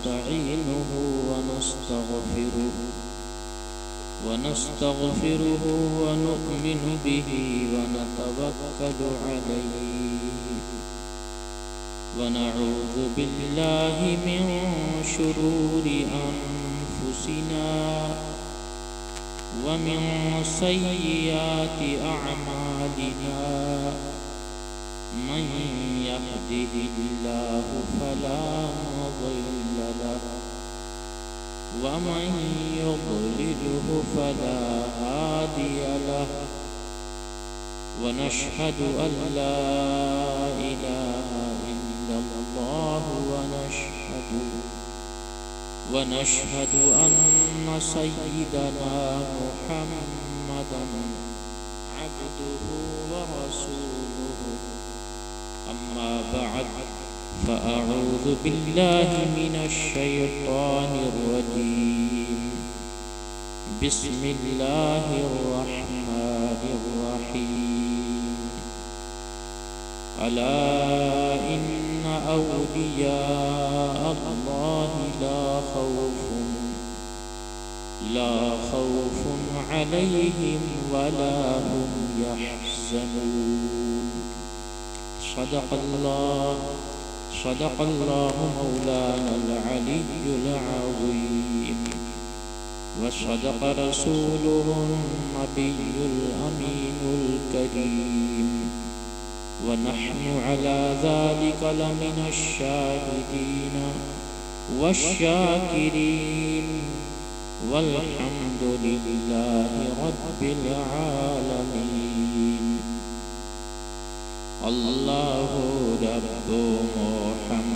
नस्तईनुहु वनस्तगफिरुहु वनु'मिनु बिही वनतवक्कलु अलैहि वनऊज़ु बिल्लाहि मिन शुरूरि अनफुसिना वमिन सय्यिआति अअमालिना मन यहदिहिल्लाहु फला मुज़िल्ल लहु वमन युज़लिलहु फला हादिय लहु वनशहदु अल्ला इलाहा इल्लल्लाहु वनशहदु अन्न सय्यिदना मुहम्मदन अब्दुहु व रसूलुहु अम्मा बअद फ़अऊज़ु बिल्लाहि मिनश शैतानिर रजीम बिस्मिल्लाहिर रहमानिर रहीम अला इन्न औलिया अल्लाहि ला खौफुन अलैहिम वला हुम यहज़नून। सदक़ल्लाहु मौलानल अलिय्युल अज़ीम व सदक़ रसूलुहुन नबियुल अमीनुल करीम व नहनु अला ज़ालिका लमिनश शाहिदीन वश्शाकिरीन वल्हम्दुलिल्लाहि रब्बिल आलमीन। अल्लाहु रब्बु मुहम्मदिन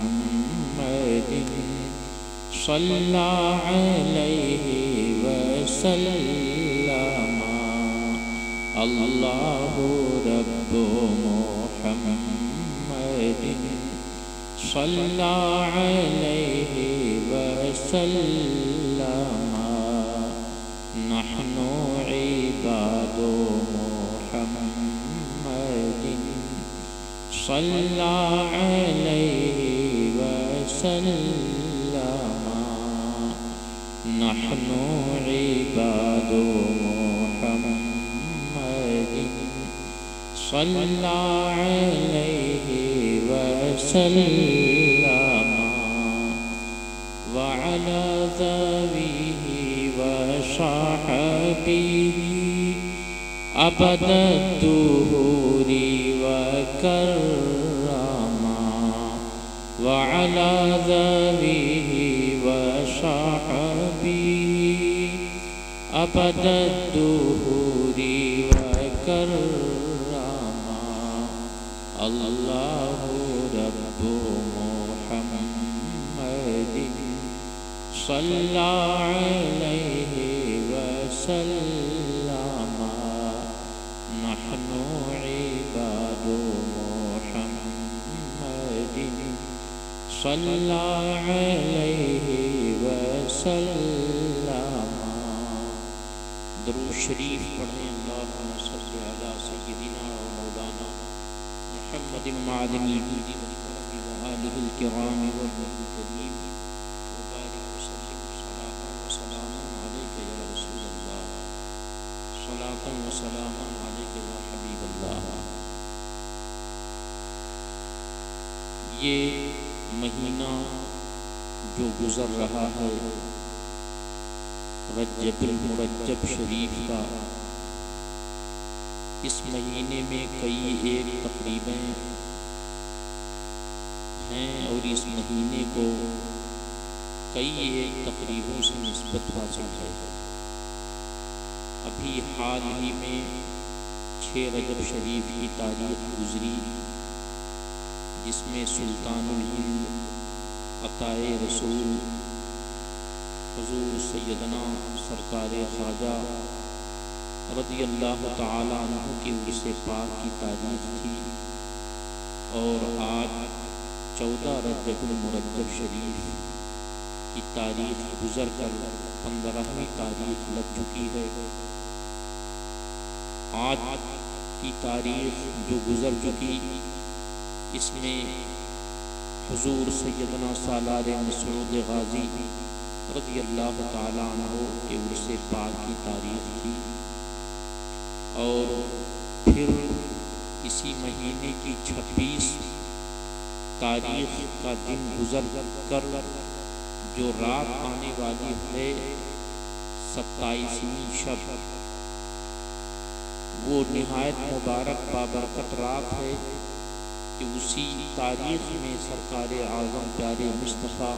सल्लल्लाहु अलैहि वसल्लम। अल्लाहु रब्बु मुहम्मदिन सल्लल्लाहु अलैहि वसल्लम। नहनु इबादु मुहम्मदिन सल्लल्लाहु अलैहि वसल्लम। नहनु इबादु मुहम्मदिन सल्लल्लाहु अलैहि वसल्लम व अला ज़ाविहि व सहाबिहि अबदद्दुहूरि व कर्रमा व अला ज़ाविहि व सहाबिहि अबदद्दुहूरि व कर्रमा। अल्लाहु रब्बु मुहम्मदिन सल्लल्लाहु अलैहि वसल्लम। नहनु इबादु मुहम्मदिन सल्लल्लाहु अलैहि वसल्लम। दुरूद शरीफ पढ़ें। अल्लाहुम्मा सल्लि अला सय्यिदिना व मौलाना मुहम्मदिन मादिनिल हुदी वल करम व आलिहिल किराम व नबील करीम व बारिक वसल्लिम सलातन व सलामन अलैका या रसूल अल्लाह सलातन व सलामन अलैका या हबीब अल्लाह। ये महीना जो गुज़र रहा है रज्जबुल मुरज्जब शरीफ का, इस महीने में कई एक तकरीबें हैं और इस महीने को कई एक तकरीबों से निस्बत हासिल है। अभी हाल ही में 6 रजब शरीफ की तारीख गुजरी, जिसमें सुल्तानुल हिंद अताए रसूल हुजूर सैयदना सरकार ख्वाजा रज़ियल्लाहु ताला अन्हु के उर्स पाक की तारीख थी। और आज 14 रजबुल मुरज्जब शरीफ की तारीख गुजर कर 15वीं तारीख लग चुकी है। आज की तारीख जो गुजर चुकी, इसमें हुजूर सैयदना सालार मसऊद गाजी रज़ियल्लाहु ताला अन्हु के उर्से पाक की तारीफ थी। और फिर इसी महीने की 26 तारीख का दिन गुजर कर जो रात आने वाली है 27वीं शब, वो निहायत मुबारक बाबरकत रात है कि उसी तारीख में सरकार आज़म प्यारे मुस्तफ़ा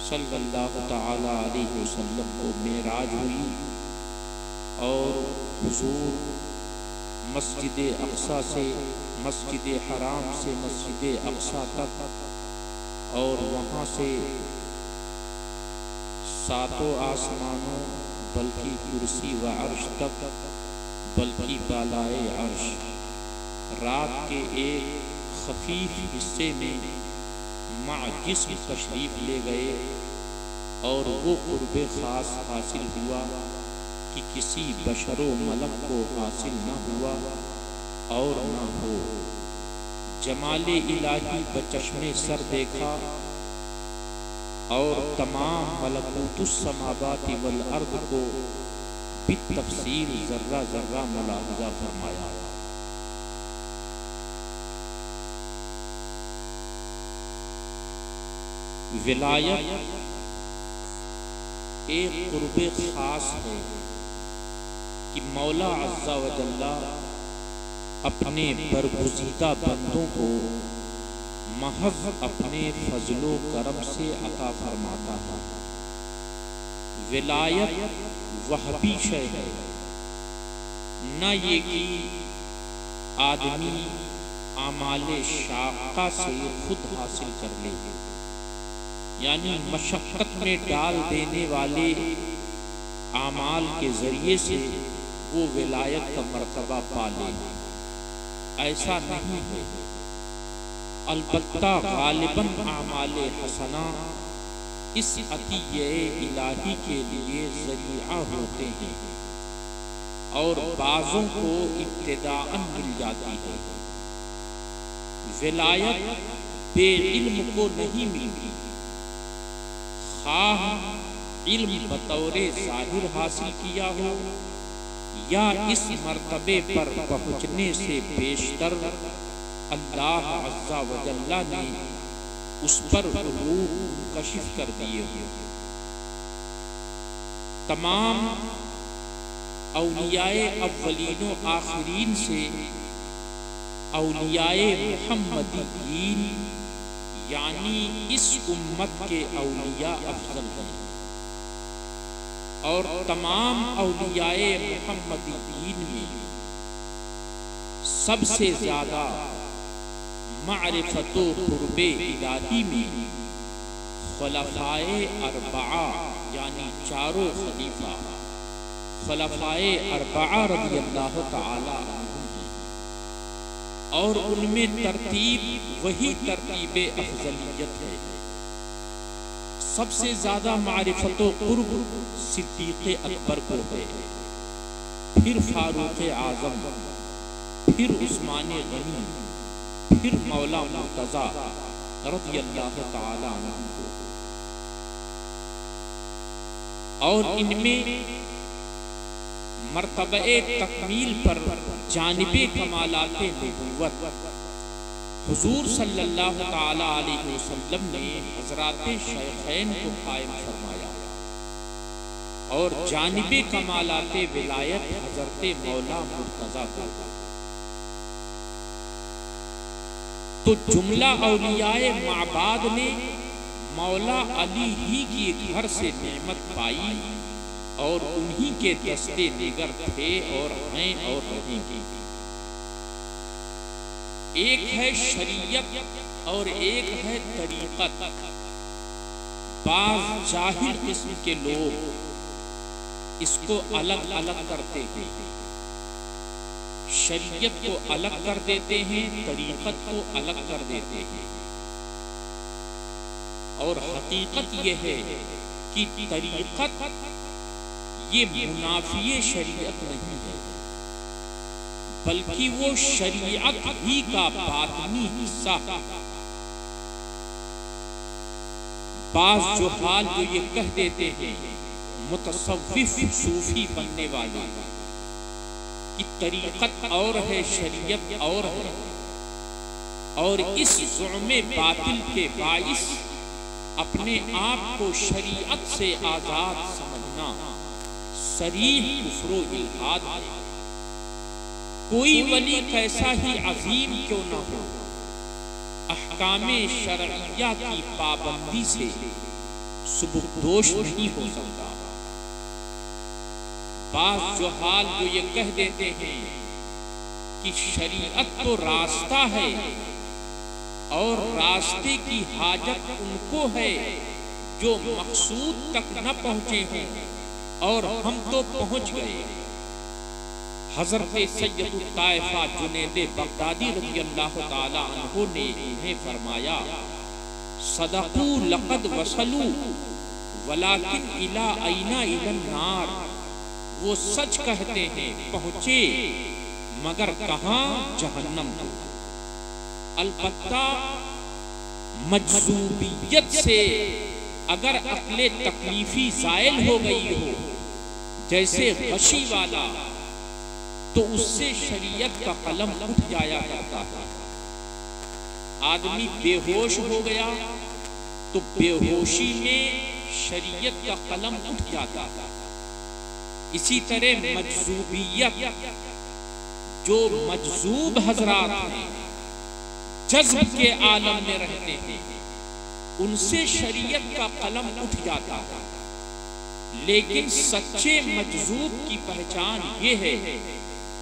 सल्लल्लाहु ताला अलैहि वसल्लम को मेराज हुई और हुजूर मस्जिद अक़सा से मस्जिद हराम से मस्जिद अक़सा तक और वहाँ से सातों आसमानों बल्कि कुर्सी व अर्श तक बल्कि बालाए अर्श रात के एक खफीफ हिस्से में माँ जिस्म तशरीफ़ ले गए और वो कुर्बे ख़ास हासिल हुआ कि किसी बशरो मलक को हासिल न हुआ और न हो। जमाले इलाही बचश्मे सर देखा और तमाम मलकूतुस समावाति वल अर्द को बितफ़सील ज़र्रा ज़र्रा मुलाहज़ा फरमाया। विलायत एक कुर्बे ख़ास है कि मौला अज़्ज़ा व जल्ला अपने बरगुज़ीदा बंदों को महज़ अपने फज़लो करम से अता फरमाता है। विलायत वहबी शय है, न ये कि आदमी आमाले शाक़ा से खुद हासिल कर ले, यानी मशक्क़त में डाल देने वाले आमाल के ज़रिए से वो विलायत का मर्तबा पा ले, ऐसा नहीं है। अलबत्ता गालिबन आमाले हसना इस अतिये इलाही के लिए ज़रिया होते हैं और बाज़ों को इब्तिदाअन मिल जाती है। विलायत बेइल्म को नहीं मिलती, खाह इल्म बतौरे ज़ाहिर हासिल किया हो या इस मर्तबे पर पहुँचने से पेशतर अल्लाह अज़्ज़ा व जल्ला ने उस पर रूह कशिफ कर दिए हो। तमाम औलियाए अव्वलीन व आखिरीन से औलियाए मुहम्मदीन यानी इस उम्मत के औलिया अफजल हैं और तमाम औलियाए मुहम्मदीन में सबसे ज़्यादा मारिफतो कुर्बे इलाही में खुलफाए अरबआ यानी चारों खलीफा खुलफाए अरबआ रज़ियल्लाहु ताला और उनमें तरतीब वही तरतीबे अफजलियत है। सबसे ज़्यादा मारिफतो कुर्ब सिद्दीक़े अकबर को है, फिर फारूक़े आज़म, फिर उस्माने गनी, फिर मौला मुर्तज़ा रज़ियल्लाहु ताला अन्हु को। और इनमें मर्तबे तकमील पर जानिबे कमालाते नबुव्वत हुजूर सल्लल्लाहु ताला अलैहि वसल्लम ने हज़राते शेखैन को कायम फरमाया और जानिबे कमालाते विलायत हज़रते मौला मुर्तज़ा को। तो जुमला औलियाए माबाद ने मौला अली ही के घर से नेमत पाई और उन्हीं के दस्ते निगर थे और हैं और रहेंगे। एक है शरीयत और एक है तरीक़त। बाज़ जाहिल किस्म के लोग इसको अलग अलग करते हैं, शरीयत को अलग कर देते हैं, तरीक़त को अलग कर देते हैं। और हकीकत यह है कि तरीक़त ये मुनाफिए शरीयत नहीं है, बल्कि वो शरीयत ही का बातनी हिस्सा है। बाज जो हाल जो ये कह देते हैं मुतसव्विफ सूफी बनने वाले कि तरीक़त और है, शरीयत और है, और इस ज़ुल्म बातिल के बाइस अपने आप को शरीयत से आज़ाद समझना सरीह कुफ्र व इल्हाद है। कोई वली कैसा ही अजीम क्यों न हो, अहकामे शरइया की पाबंदी से सुबुकदोश नहीं हो सकता। बाज़ जो हाल जो ये कह देते हैं कि शरीयत तो रास्ता है और रास्ते की हाजत उनको है जो मकसूद तक न पहुंचे हों, और हम तो पहुंच गए। हज़रत सैयदुत ताइफा जुनैद बगदादी रज़ियल्लाहु ताला अन्हु ने इन्हें फरमाया, सदक़ू लक़द वसलू वलाकिन इला ऐना इलन नार। वो सच कहते हैं, पहुंचे मगर कहाँ, जहन्नम को। अलबत्ता मजज़ूबियत से अगर अक्ले तकलीफी ज़ायल हो गई हो, जैसे गशी वाला, तो उससे शरीयत का कलम उठ जाया करता है। आदमी बेहोश हो गया तो बेहोशी में शरीयत का कलम उठ जाता है। इसी तरह मजज़ूबियत, जो मजज़ूब हजरात हैं, जज्ब के आलम में रहते हैं, उनसे शरीयत का कलम उठ जाता है। लेकिन सच्चे मजज़ूब की पहचान ये है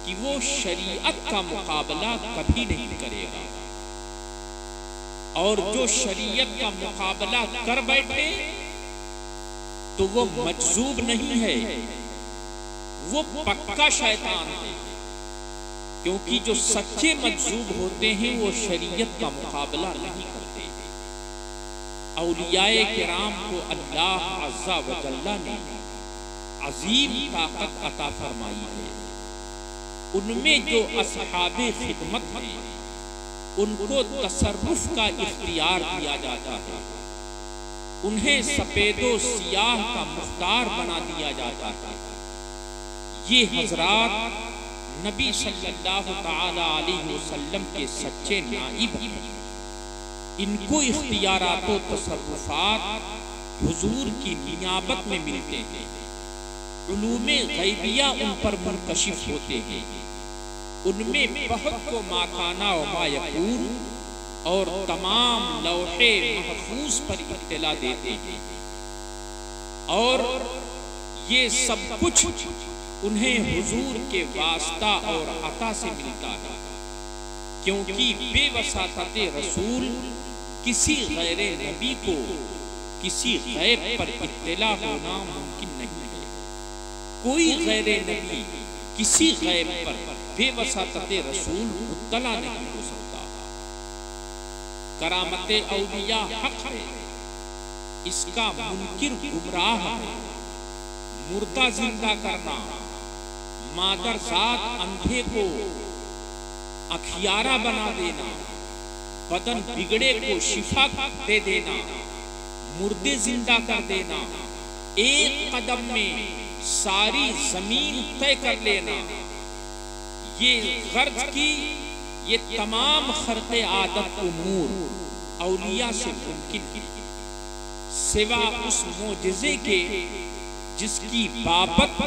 कि वो शरीयत का मुकाबला कभी नहीं करेगा, और जो शरीयत का मुकाबला कर बैठे तो वो मजज़ूब नहीं है, वो पक्का शैतान है। क्योंकि जो सच्चे मजज़ूब होते हैं वो शरीयत का मुकाबला नहीं करते। औलियाए किराम को अल्लाह अज़्ज़ा व जल्ला ने अजीम ताकत अता फरमाई है। उनमें जो असहाबे खिदमत हैं, उनको तसर्रुफ का इख्तियार दिया जाता है, उन्हें सफेदो सियाह का मुख्तार बना दिया जाता है। ये हजरात नबी सल्लल्लाहु ताला अलैहि वसल्लम के सच्चे नाइब हैं। इनको इख्तियारात व तसर्रुफात हुजूर की नियाबत में मिलते हैं। उलूमे गैबिया उन पर मुनकशिफ होते हैं। उनमें बहुत को माकाना व मायकून और तमाम लौहे महफूज पर इत्तला देते हैं, और ये सब कुछ उन्हें हुजूर के वास्ता और अता से मिलता है। क्योंकि बेवसातत रसूल किसी गैर नबी को किसी गैब पर इत्तला होना मुमकिन नहीं है। कोई गैर नबी किसी गैब पर बेवसातत रसूल मुत्तला नहीं हो सकता। करामत औलिया हक है, इसका मुनकिर गुमराह है। मुर्दा जिंदा करना, मादरजात अंधे को अखियारा बना देना, बदन बिगड़े को शिफा दे देना, मुर्दे जिंदा कर देना, एक कदम में सारी जमीन तय कर लेना, ये गर्ज की ये तमाम खर्क़े आदत उमूर औलिया से मुमकिन है, सिवा उस मोजिज़े के जिसकी बाबत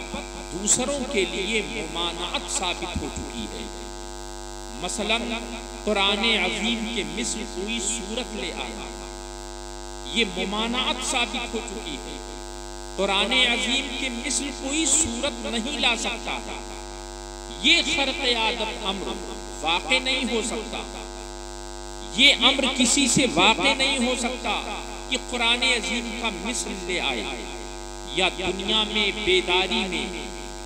दूसरों के लिए मुमानात साबित हो चुकी है। मसलन कुरान अज़ीम के मिस्ल कोई सूरत ले आया, ये मुमानात साबित हो चुकी है। कुरान अज़ीम के मिस्ल कोई सूरत नहीं ला सकता, ये खर्क़े आदत अम्र वाक़े नहीं हो सकता। ये अम्र किसी से वाक़े नहीं हो सकता कि कुरान अज़ीम का मिस्ल ले आए, या दुनिया में बेदारी में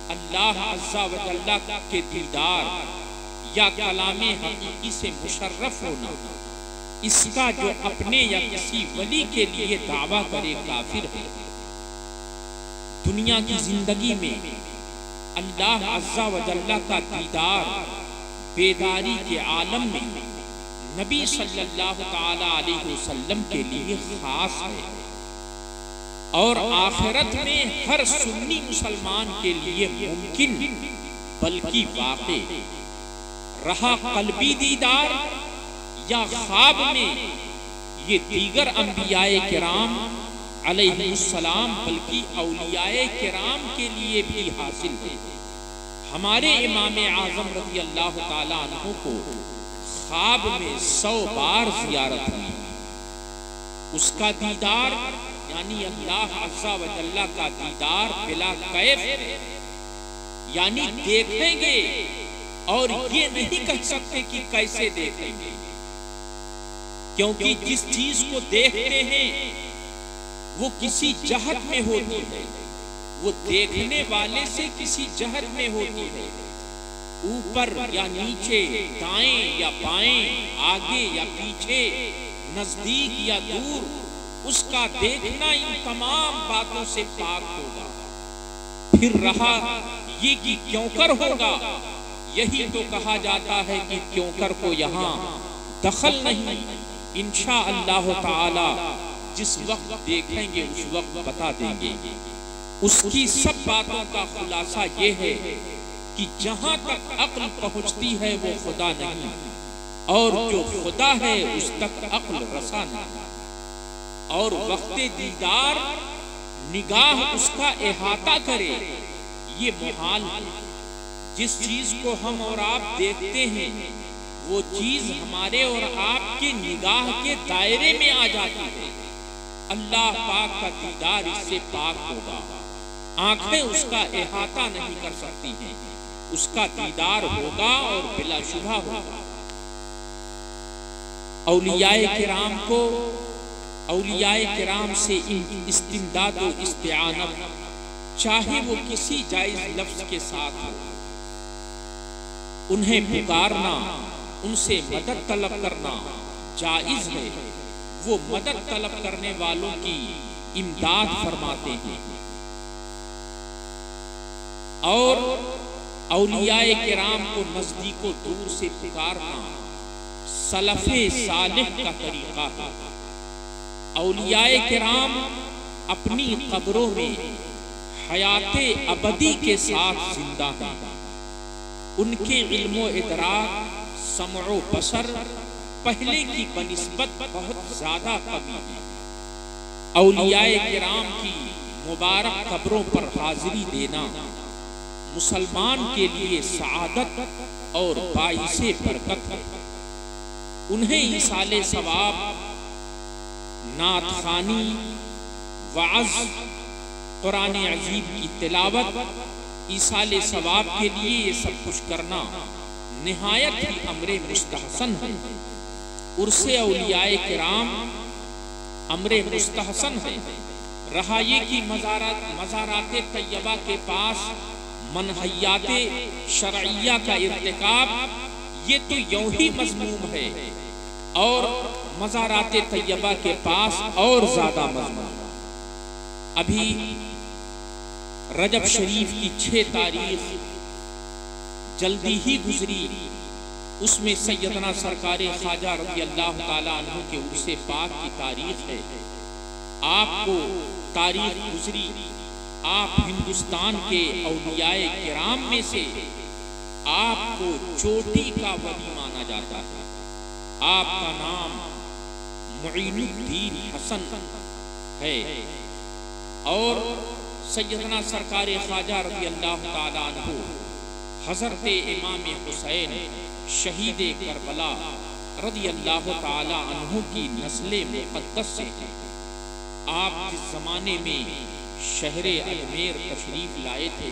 अल्लाह अज़्ज़ा व जल्ला के दीदार या कलामे हकीकी से मुशर्रफ होना, इसका जो अपने या किसी वली के लिए दावा करे काफिर है। दुनिया की जिंदगी में अल्लाह अज़्ज़ा व जल्ला का दीदार बेदारी के आलम में नबी सल्लल्लाहु ताला अलैहि वसल्लम के लिए खास है। और आखिरत में हर सुन्नी मुसलमान के लिए मुमकिन बल्कि वाक़ई रहा कल्बी दीदार या ख्वाब में, ये दीगर अंबियाए किराम अलैहिस्सलाम बल्कि औलियाए किराम के लिए भी हासिल है। हमारे इमाम आज़म रज़ी अल्लाह ताला अन्हु को ख्वाब में 100 बार ज़ियारत हुई। उसका दीदार यानी अल्लाह अज़्ज़ा व जल्ला का दीदार बिला कैफ है, यानी देखेंगे और ये नहीं कह सकते कि कैसे देखेंगे, क्योंकि जिस चीज को देखते हैं वो किसी जहत में होती है, वो देखने वाले से किसी जहत में होती है, ऊपर या नीचे, दाएं या बाएं, आगे या पीछे, नजदीक या दूर, उसका देखना इन तमाम बातों से पाक होगा। फिर रहा ये कि क्यों कर होगा, यही तो कहा जाता है कि क्यों कर को यहाँ दखल नहीं। इंशा अल्लाह ताला जिस वक्त देखेंगे उस वक्त बता देंगे। उसकी सब बातों का खुलासा ये है कि जहां तक अक्ल पहुंचती है वो खुदा नहीं, और जो खुदा है उस तक अक्ल रसा नहीं। और वक्ते दीदार निगाह उसका इहाता करे ये मुहाल है। जिस चीज को हम और आप देखते हैं वो चीज हमारे और आपके निगाह के दायरे में आ जाती है। अल्लाह पाक का दीदार इससे पाक होगा। आंखें उसका इहाता नहीं कर सकती हैं, उसका दीदार होगा और बिलाशुबा होगा। औलियाए किराम को, औलियाए किराम से इस्तिमदाद व इस्तिआनत, चाहे वो किसी जायज लफ्ज के साथ हो, उन्हें पुकारना, उनसे मदद तलब करना जायज है। वो मदद तलब करने वालों की इमदाद फरमाते हैं। और औलियाए किराम को नजदीको दूर से पुकारना सलफे सालिह का तरीका है। औलियाए किराम अपनी कब्रों में हयाते अबदी के साथ जिंदा हैं। उनके इल्मो इदराक, समओ बसर पहले की बनिस्बत बहुत ज्यादा कवी है। औलियाए किराम की मुबारक कब्रों पर हाजिरी देना मुसलमान के लिए सआदत और बाइसे बरकत है। उन्हें ईसाले सवाब, नात खानी, वाज, कुरान अजीब की तिलावत, ईसाले सवाब के लिए ये सब कुछ करना निहायत ही अमरे मुस्तहसन है। उर्से औलियाए किराम अमरे मुस्तहसन है। रहा ये कि मज़ाराते तैयबा के पास मनहयाते शरइया का इर्तिकाब, ये तो यूं ही मज़मूम है, और मज़ाराते तैयबा के पास और ज्यादा मज़मूम। अभी रजब शरीफ की 6 तारीख जल्दी ही गुजरी, उसमें सैयदना सरकारे ख्वाजा रज़ी अल्लाह ताला अन्हु के उर्से पाक की तारीख है। आपको तारीख गुजरी, आप हिंदुस्तान के औलियाए किराम में से आपको चोटी का वली माना जाता है। आपका नाम मुईनुद्दीन हसन है, और सैयदना सरकारे ख्वाजा रज़ी अल्लाह ताला अन्हु हज़रत इमाम हुसैन शहीद करबला रज़ी अल्लाह ताला अन्हु की नस्ले मुक़द्दस से हैं। आप जिस ज़माने में शहरे अजमेर तशरीफ लाए थे,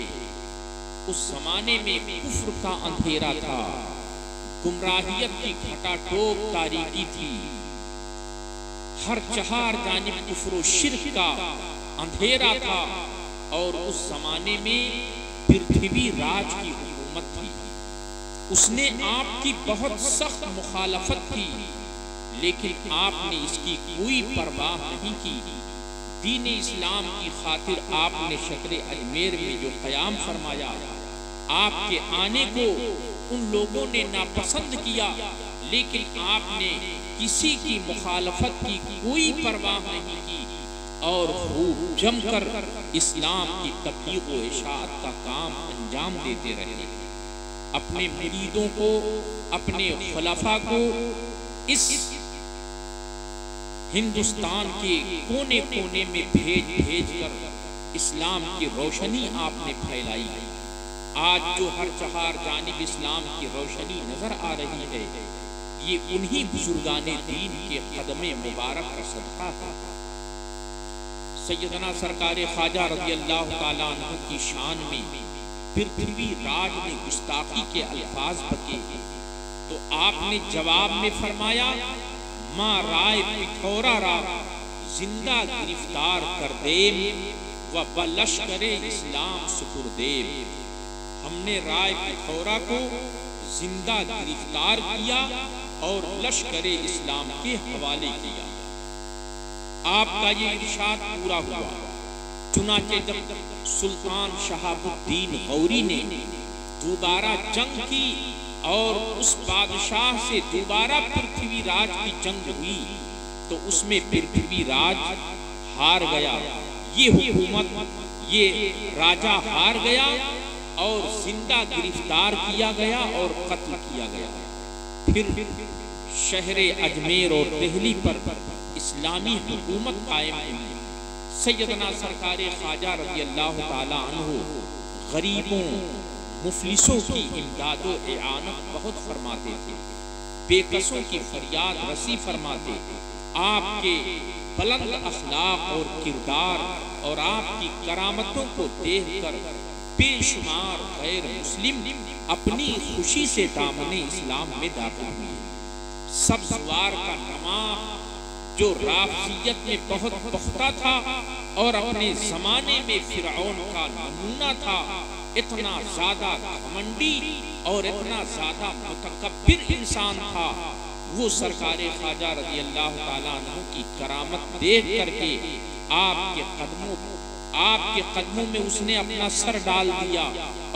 उस ज़माने में कुफ्र का अंधेरा था, गुमराहियत की खटाटोप तारीकी थी, हर चहार जानिब कुफ्र शिर्क का अंधेरा था, और उस ज़माने में पृथ्वी राज की हुकूमत थी। उसने आपकी बहुत सख्त मुखालफत की, लेकिन आपने इसकी कोई परवाह नहीं की। दीन इस्लाम की खातिर आपने शहर अजमेर में जो क़याम फरमाया, आपके आने को उन लोगों ने नापसंद किया, लेकिन आपने किसी की मुखालफत की कोई परवाह नहीं की। और खूब जमकर इस्लाम की तबलीग व इशाअत का काम अंजाम देते रहे। अपने मुरीदों को, अपने खुलाफा को इस हिंदुस्तान के कोने कोने में भेज भेज कर इस्लाम की रोशनी आपने फैलाई। आज जो हर चहार जानिब इस्लाम की रोशनी नजर आ रही है, ये उन्हीं बुजुर्गाने दीन के कदमे मुबारक का सदका है। सैयदना सरकार ख्वाजा रज़ी अल्लाह ताला अन्हु की शान में पृथ्वी राज ने गुस्ताखी के अल्फाज बके तो आपने जवाब में फरमाया, माँ राय पिथौरा रा जिंदा गिरफ्तार कर दे व बलश्करे इस्लाम सुपुर्देव। हमने राय पिथौरा को जिंदा गिरफ्तार किया और लश्करे इस्लाम के हवाले किया। आपका ये इरशाद पूरा हुआ। चुनाचे जब सुल्तान शहाबुद्दीन गौरी ने दोबारा जंग की और उस बादशाह से दोबारा पृथ्वीराज की जंग हुई तो उसमें पृथ्वीराज हार गया। ये हुकूमत, ये राजा हार गया और जिंदा गिरफ्तार किया गया और कत्ल किया गया। फिर शहरे अजमेर और दिल्ली पर इस्लामी हुकूमत कायम हुई। सैयदना सरकार ख्वाजा रज़ी अल्लाह ताला अन्हु गरीबों मुफलिसों की इमदादो इआनत बहुत फरमाते थे, बेकसों की फरियाद रसी फरमाते। आपके बुलंद अखलाक और किरदार और आपकी करामतों को देखकर बेशुमार गैर मुस्लिम अपनी खुशी से दामने इस्लाम में दाखिल हुए। सब्ज़वार का नवाब जो राफियत में बहुत पुख्ता था और अपने जमाने में फिरौन का नमूना था, इतना ज्यादा घमंडी और इतना ज्यादा मुतकब्बिर इंसान था, वो सरकार ख्वाजा रज़ी अल्लाह ताला अन्हु की करामत देख करके आपके कदमों में उसने अपना सर डाल दिया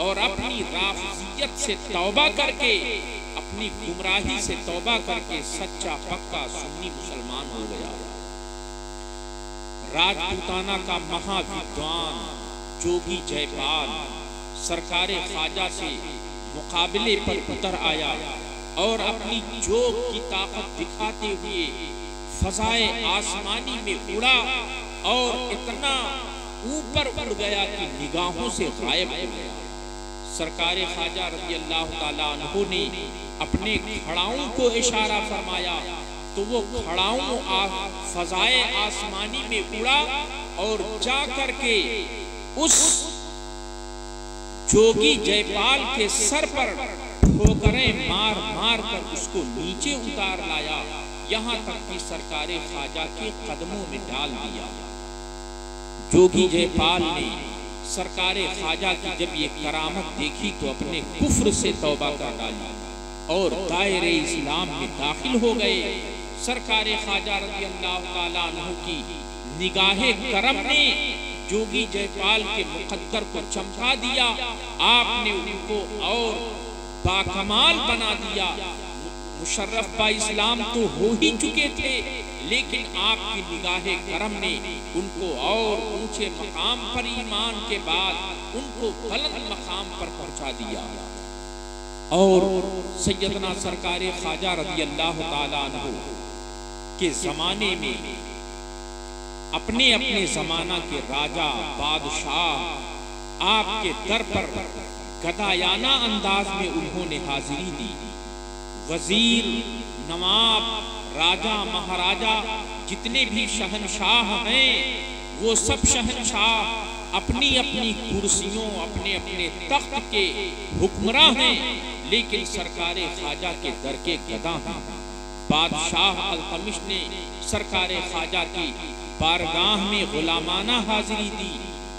और अपनी राफियत से तौबा करके, अपनी गुमराही से तौबा करके सच्चा पक्का सुन्नी मुसलमान हो गया। राजपूताना का महाविद्वान जोगी जयपाल सरकार ख्वाजा से मुकाबले पर उतर आया और अपनी जोग की ताकत दिखाते हुए फजाए आसमानी में उड़ा और इतना ऊपर उड़ गया कि निगाहों से गायब हो गया। सरकार ख्वाजा रज़ी अल्लाह ताला अन्हु ने अपने खड़ाऊं को इशारा फरमाया तो वो खड़ाऊं फजाए आसमानी में उड़ा और जा करके उस जोगी जयपाल के सर पर ठोकरें मार मार कर उसको नीचे उतार लाया, यहाँ तक कि सरकार ख्वाजा के कदमों में डाल दिया। जोगी जयपाल ने सरकार ख्वाजा की जब ये करामत देखी तो अपने कुफ्र से तौबा कर डाली और दायरे इस्लाम में दाखिल हो गए। सरकार ख्वाजा रज़ी अल्लाह ताला अन्हु की निगाहे करम ने जोगी जयपाल के मुकद्दर को चमका दिया। आपने उनको और बाकमाल बना दिया। मुशर्रफ बा इस्लाम तो हो ही चुके थे, लेकिन आपकी निगाहे करम ने उनको और ऊंचे मकाम पर, ईमान के बाद उनको बुलंद मकाम पर पहुंचा दिया। और सैयदना सरकार ख्वाजा रज़ी अल्लाह ताला अन्हु के जमाने में अपने अपने जमाना के राजा बादशाह आपके दर पर गदायाना अंदाज में उन्होंने हाजिरी दी। वजीर, नवाब, राजा, महाराजा, जितने भी शहनशाह हैं, वो सब शहनशाह अपनी अपनी कुर्सियों, अपने अपने तख्त के हुक्मरान हैं, लेकिन सरकार ख्वाजा के दर के गदा हैं। बादशाह अल्तमिश ने सरकार ख्वाजा की बारगाह में गुलामाना हाजिरी दी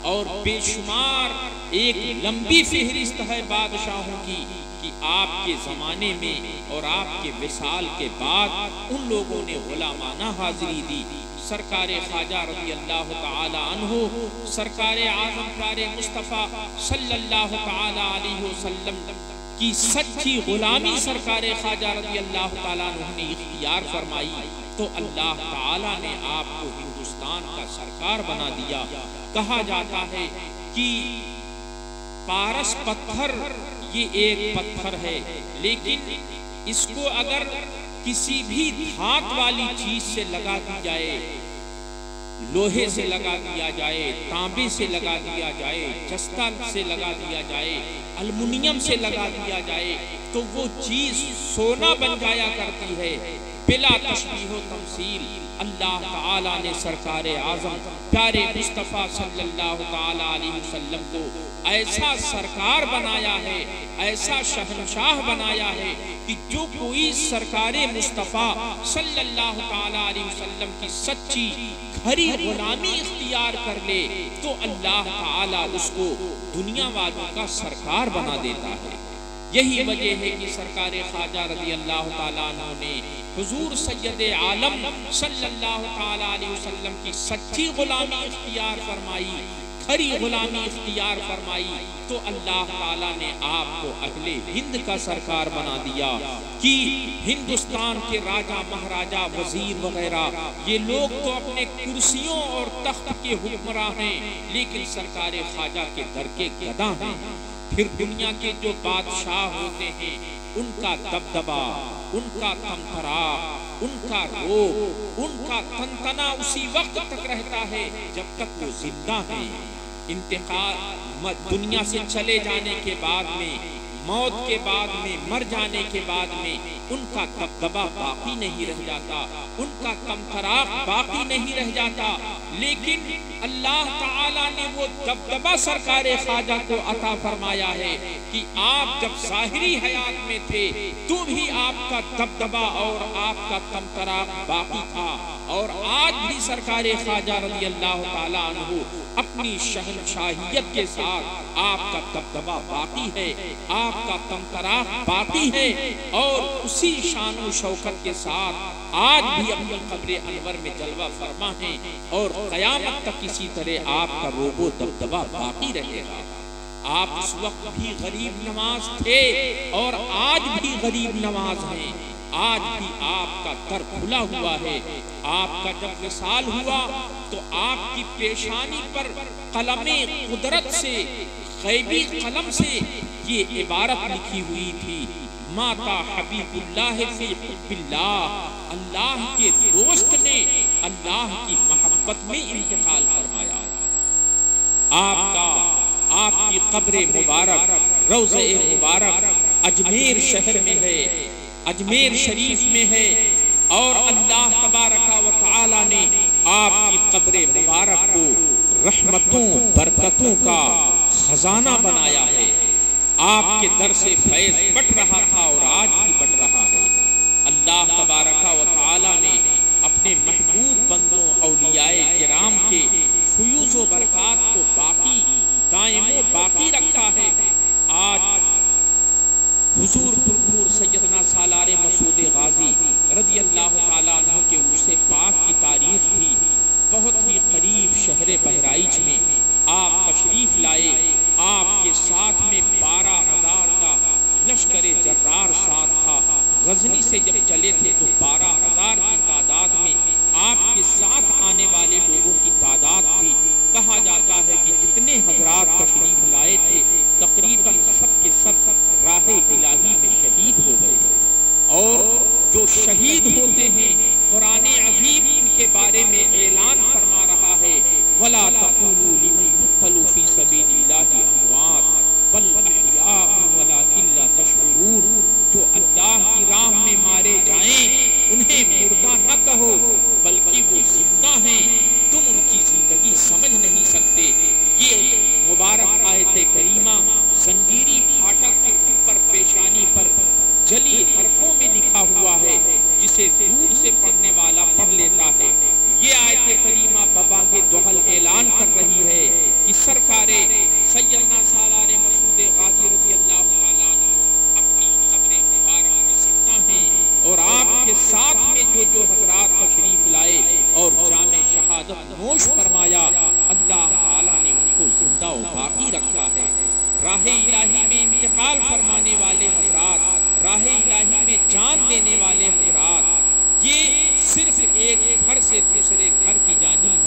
और बेशुमार एक लंबी फहरिस्त है बादशाहों की कि आपके ज़माने में और आपके विसाल के बाद उन लोगों ने गुलामाना हाजिरी दी। सरकार ख्वाजा रज़ी अल्लाह ताला अन्हु सरकार आज़म प्यारे मुस्तफ़ा सल्लल्लाहु ताला अलैहि वसल्लम की सच्ची गुलामी सरकार ख्वाजा रज़ी अल्लाह ताला अन्हु ने इख्तियार फरमाई तो अल्लाह ताला ने आपको हिंदुस्तान हिंदुस्तान का सरकार बना दिया। कहा जाता है कि पारस पत्थर ये एक पत्थर है, लेकिन इसको अगर किसी भी धात वाली चीज से लगा दी जाए, लोहे से लगा दिया जाए, तांबे से लगा दिया जाए, जस्ता से लगा दिया जाए, अल्युमिनियम से लगा दिया जाए, तो वो चीज सोना बन जाया करती है बिला तशबीह व तमसील। अल्लाह ताला ने सरकारे आज़म प्यारे मुस्तफ़ा सल्लल्लाहु ताला अलैहि वसल्लम को ऐसा सरकार बनाया है, ऐसा शहंशाह बनाया है कि जो कोई सरकारे मुस्तफ़ा सल्लल्लाहु ताला अलैहि वसल्लम की सच्ची खरी गुलामी इख्तियार कर ले तो अल्लाह ताला उसको दुनिया वालों का सरकार बना देता है। यही वजह है कि सरकारे ख्वाजा रज़ी अल्लाह ताला अन्हु ने हुजूर सैयदे आलम सल्लल्लाहु ताला अलैहि वसल्लम की सच्ची गुलामी इख्तियार फरमाई, खरी गुलामी इख्तियार फरमाई, तो अल्लाह ताला ने आपको अहले हिंद का सरकार बना दिया कि हिंदुस्तान के राजा महाराजा वजीर वगैरह ये लोग तो अपने कुर्सियों और तख्त के हुक्मरां हैं, लेकिन सरकारे ख्वाजा के दर के गदा हैं। फिर दुनिया के जो बादशाह होते हैं उनका दबदबा, उनका तमतरा, उनका रोब, उनका तनतना उसी वक्त तक रहता है जब तक वो जिंदा हैं। इंतकाल दुनिया से चले जाने के बाद में, मौत के बाद में, मर जाने के बाद में उनका दबदबा बाकी नहीं रह जाता, उनका तमतरा बाकी नहीं रह जाता। लेकिन अल्लाह ताला ने वो दबदबा सरकारे ख्वाजा को अता फरमाया है कि आप जब ज़ाहिरी हयात में थे तो भी आपका दबदबा और आपका तमतरा बाकी था, और आज भी सरकारे ख्वाजा रज़ी अल्लाह ताला अन्हु अपनी शहंशाहियत के साथ आपका दबदबा बाकी है, आपका तमतरा बाकी है, और उसी शान व शौकत के साथ आज भी अपनी कब्र अनवर में जलवा फरमा है, और क़यामत तक इसी तरह आपका रोबो दबदबा बाकी रहेगा। आप उस वक्त भी गरीब नवाज थे और आज भी गरीब नवाज हैं। आज भी आपका दर खुला हुआ है। आपका जब विसाल हुआ तो आपकी पेशानी पर कलमे कुदरत से, गैबी कलम से ये इबारत लिखी हुई थी, माता हबीबुल्लाह फी हुब्बिल्लाह, अल्लाह के दोस्त ने अल्लाह की मोहब्बत में इंतकाल फरमाया। आपकी कब्र मुबारक, रोज़े मुबारक अजमेर शहर में है, अजमेर शरीफ में है, और अल्लाह तबारका व तआला ने आपकी कब्र मुबारक को रहमतों बरकतों का खजाना बनाया है। आपके दर से फैज़ बट रहा था और आज भी बट रहा है। अल्लाह तबारका व तआला ने अपने महबूब बंदों औलियाए किराम के फयूज़ व बरक़ात को बाकी दायमो बाकी रखा है। आज हुजूर पुरनूर सैयदना सालारे मसूद गाजी रज़ी अल्लाह ताला अन्हु के उर्से पाक की तारीख थी। बहुत ही करीब शहर बहराइच में आप तशरीफ लाए। आपके साथ में 12,000 का लश्कर जर्रार साथ था। गजनी से जब चले थे तो 12,000 की तादाद में आपके साथ आने वाले लोगों की तादाद थी। कहा जाता है कि जितने हजरात तशरीफ लाए थे तकरीबन सब के सब राहे इलाही में शहीद हो गए। और जो शहीद होते हैं कुरान अजीब इनके बारे में ऐलान फरमा रहा है, वला तक़ूलू लिमन युक़्तलू फी सबीलिल्लाहि अमवात बल अहयाउ वलाकिन ला तशऊरून। जो अल्लाह की राह में मारे जाएं उन्हें मुर्दा न कहो बल्कि वो जिंदा हैं, तुम उनकी जिंदगी समझ नहीं सकते। ये मुबारक आयत करीमा जंजीरी फाटक के ऊपर पेशानी पर जली हरफों में लिखा हुआ है, जिसे दूर से पढ़ने वाला पढ़ लेता है। ये आयत करीमा बबागे दोहल ऐलान कर रही है कि सरकारे सैयदना सालारे मसूद गाजी रज़ी अल्लाह ताला अन्हु अपनी कब्र मुबारक में जिंदा हैं, और आपके साथ में जो जो हजरात तशरीफ लाए और जामे शहादत नोश फरमाया, अल्लाह ताला ने उनको जिंदा और बाकी रखा है। राह इलाही में इंतकाल फरमाने वाले हजरात, राह इलाही में जान देने वाले हजरात, ये सिर्फ एक घर से दूसरे घर की जानिब